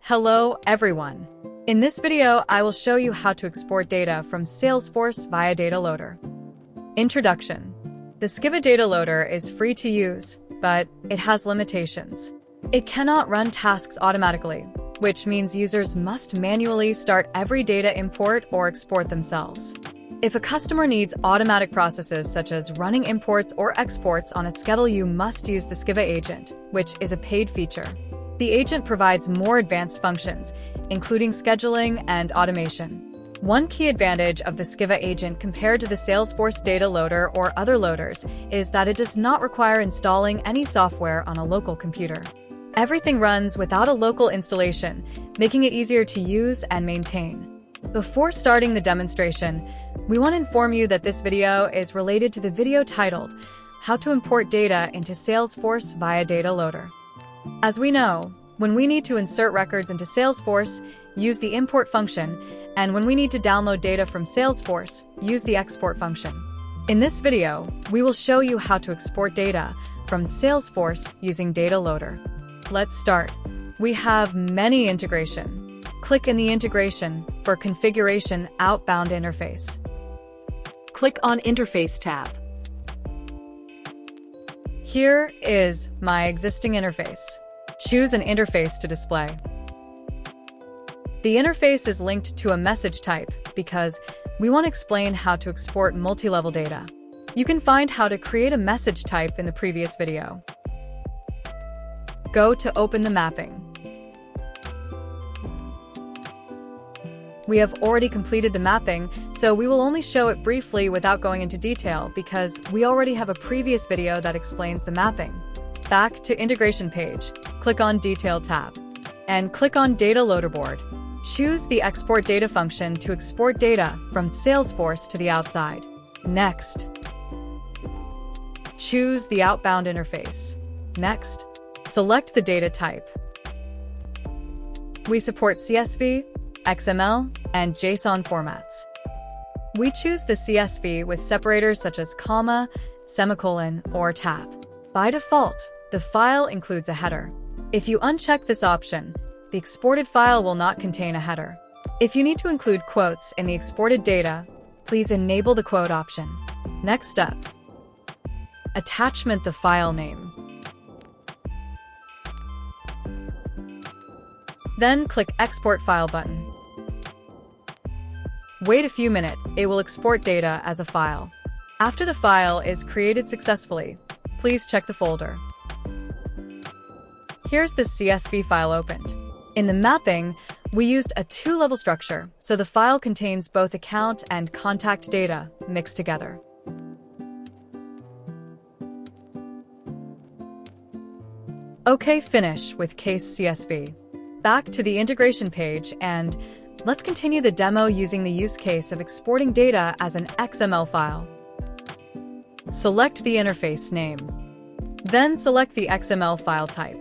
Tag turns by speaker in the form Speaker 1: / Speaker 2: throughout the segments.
Speaker 1: Hello, everyone. In this video, I will show you how to export data from Salesforce via DataLoader. Introduction. The SKYVVA DataLoader is free to use, but it has limitations. It cannot run tasks automatically, which means users must manually start every data import or export themselves. If a customer needs automatic processes such as running imports or exports on a schedule, you must use the SKYVVA agent, which is a paid feature. The agent provides more advanced functions, including scheduling and automation. One key advantage of the SKYVVA agent compared to the Salesforce DataLoader or other loaders is that it does not require installing any software on a local computer. Everything runs without a local installation, making it easier to use and maintain. Before starting the demonstration, we want to inform you that this video is related to the video titled, How to Import Data into Salesforce via DataLoader. As we know, when we need to insert records into Salesforce, use the import function, and when we need to download data from Salesforce, use the export function. In this video, we will show you how to export data from Salesforce using DataLoader. Let's start. We have many integration. Click in the integration for configuration outbound interface.
Speaker 2: Click on Interface tab.
Speaker 1: Here is my existing interface. Choose an interface to display. The interface is linked to a message type because we want to explain how to export multi-level data. You can find how to create a message type in the previous video. Go to open the mapping. We have already completed the mapping, so we will only show it briefly without going into detail because we already have a previous video that explains the mapping. Back to Integration page, click on Detail tab, and click on DataLoader board. Choose the Export Data function to export data from Salesforce to the outside. Next, choose the outbound interface. Next, select the data type. We support CSV, XML, and JSON formats. We choose the CSV with separators such as comma, semicolon, or tab. By default, the file includes a header. If you uncheck this option, the exported file will not contain a header. If you need to include quotes in the exported data, please enable the quote option. Next step. Attachment the file name. Then click Export File button. Wait a few minutes, it will export data as a file. After the file is created successfully, please check the folder. Here's the CSV file opened. In the mapping, we used a two-level structure, so the file contains both account and contact data mixed together. OK, finish with case CSV. Back to the integration page and let's continue the demo using the use case of exporting data as an XML file. Select the interface name. Then select the XML file type.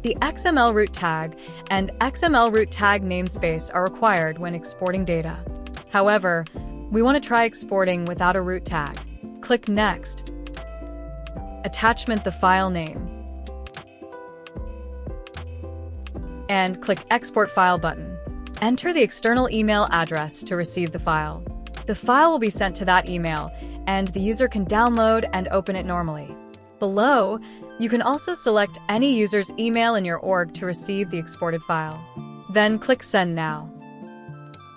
Speaker 1: The XML root tag and XML root tag namespace are required when exporting data. However, we want to try exporting without a root tag. Click Next. Attachment the file name. And click Export File button. Enter the external email address to receive the file. The file will be sent to that email, and the user can download and open it normally. Below, you can also select any user's email in your org to receive the exported file. Then click Send Now.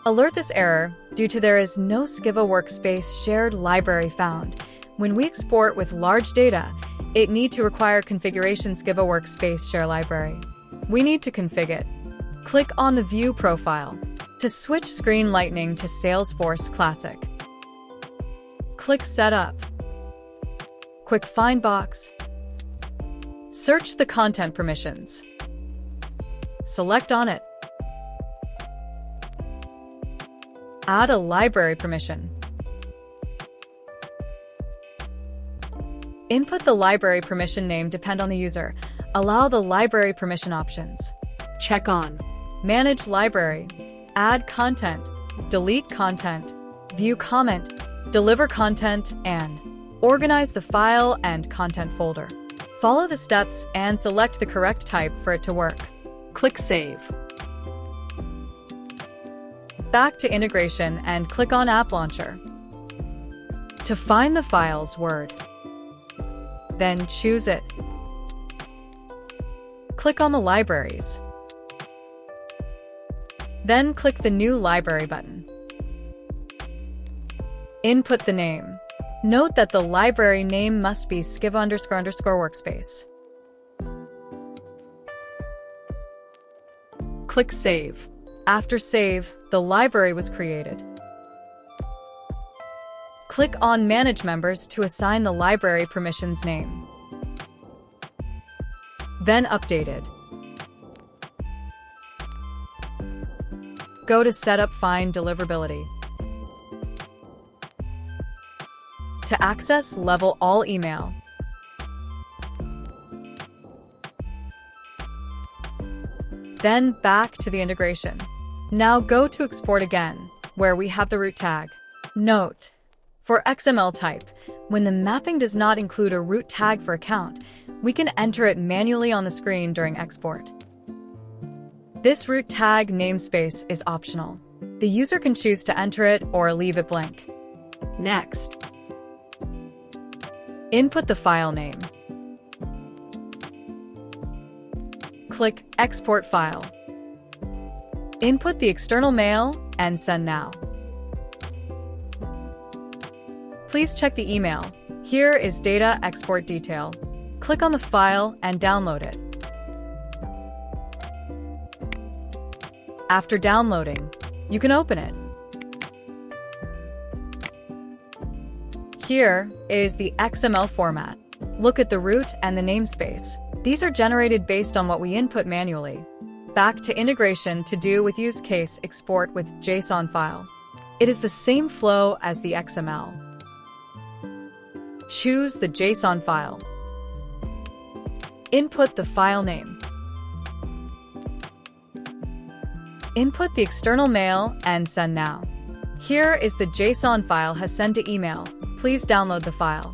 Speaker 1: Alert this error due to there is no SKYVVA workspace shared library found. When we export with large data, it need to require configuration SKYVVA workspace share library. We need to configure it. Click on the View profile to switch Screen Lightning to Salesforce Classic. Click Setup. Quick Find box. Search the content permissions. Select on it. Add a library permission. Input the library permission name depend on the user. Allow the library permission options.
Speaker 2: Check on
Speaker 1: Manage library, add content, delete content, view comment, deliver content, and organize the file and content folder. Follow the steps and select the correct type for it to work.
Speaker 2: Click Save.
Speaker 1: Back to Integration and click on App Launcher. To find the file's Word, then choose it. Click on the Libraries. Then click the New Library button. Input the name. Note that the library name must be SKYVVA__workspace.
Speaker 2: Click Save.
Speaker 1: After save, the library was created. Click on Manage Members to assign the library permissions name. Then Updated. Go to Setup Find Deliverability. To access Level All Email, then back to the integration. Now go to Export again, where we have the root tag. Note: for XML type, when the mapping does not include a root tag for account, we can enter it manually on the screen during export. This root tag namespace is optional. The user can choose to enter it or leave it blank.
Speaker 2: Next.
Speaker 1: Input the file name. Click Export File. Input the external mail and send now. Please check the email. Here is data export detail. Click on the file and download it. After downloading, you can open it. Here is the XML format. Look at the root and the namespace. These are generated based on what we input manually. Back to integration to do with use case export with JSON file. It is the same flow as the XML. Choose the JSON file. Input the file name. Input the external mail and send now. Here is the JSON file has sent to email. Please download the file.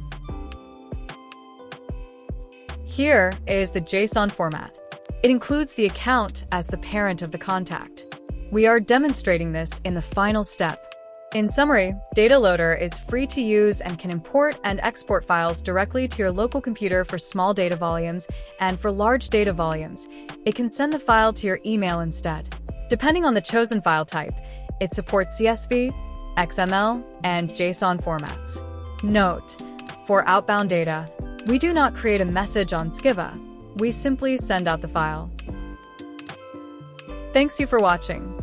Speaker 1: Here is the JSON format. It includes the account as the parent of the contact. We are demonstrating this in the final step. In summary, DataLoader is free to use and can import and export files directly to your local computer for small data volumes, and for large data volumes, it can send the file to your email instead. Depending on the chosen file type, it supports CSV, XML, and JSON formats. Note: for outbound data, we do not create a message on SKYVVA. We simply send out the file. Thanks you for watching.